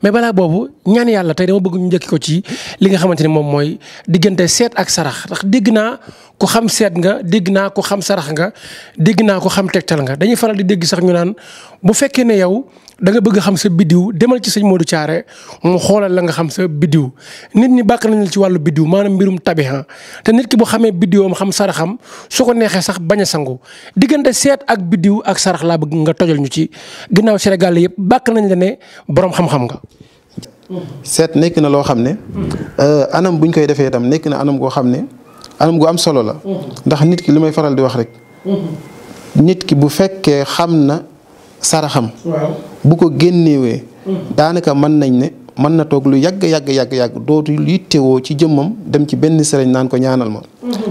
mais balaa boobu ñaan yàlla tey dama bëgg ñu njëkki ko ci li nga xamante ni moom mooy diggante seet ak sarax ndax dégg naa ko xam seet nga dégg naa ko xam sarax nga dégg naa ko xam tegtal nga dañuy faral di dégg sax ñu naan bu fekkee ne yow da nga bëgg xam sa biddiw demal ci sëñ Modou Thiaré mu xoolal la nga xam sa biddiw nit ñi bàkk nañ la ci wàllu biddiw maanaam mbirum tabiha te nit ki bu xamee biddiwam xam saraxam su ko neexee sax bañ a sangu diggante seet ak biddiw ak sarax laa bëgg nga tojal ñu ci ginnaaw Sénégal yëpp bàkk nañ la ne borom xam-xam nga. seet nekk na loo xam ne anam buñ koy defee itam nekk na anam goo xam ne anam gu am solo la ndax nit ki li may faral di wax rek nit ki bu fekkee xam na saraxam bu ko génnewee daanaka mën nañ ne mën na toog lu yàgg dootu yittewoo ci jëmmam dem ci benn sëriñ naan ko ñaanal ma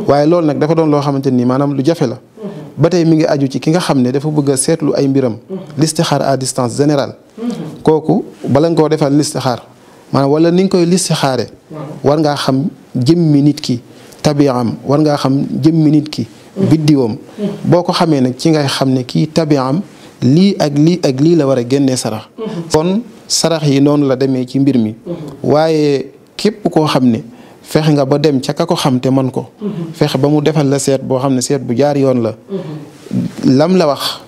waaye loolu nag dafa doon loo xamante ni maanaam lu jafe la ba tey mi ngi aju ci ki nga xam ne dafa bëgg a seetlu ay mbiram listixaar à distance générale kooku bala nga koo defal listixaar maanaam wala ni nga koy listixaare war ngaa xam jëmmi nit ki tabiam war ngaa xam jëmmi nit ki biddiwam boo ko xamee nag ci ngay xam ne kii tabiam lii ak lii ak lii la war a génnee sarax kon sarax yi noonu la demee ci mbir mi waaye képp koo xam ne fexe nga ba dem ca ka ko xam te man ko fexe ba mu defal la seet boo xam ne seet bu jaar yoon la lam la wax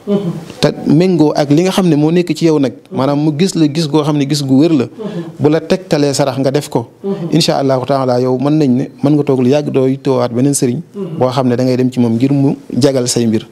te méngoo ak li nga xam ne moo nekk ci yow nag maanaam mu gis la gis goo xam ne gis gu wér la bu la tegtalee sarax nga def ko incha allahu taala yow mën nañ ne mën nga toog lu yàgg doo yittoowaat beneen sëriñ boo xam ne da ngay dem ci moom ngir mu jagal say mbir.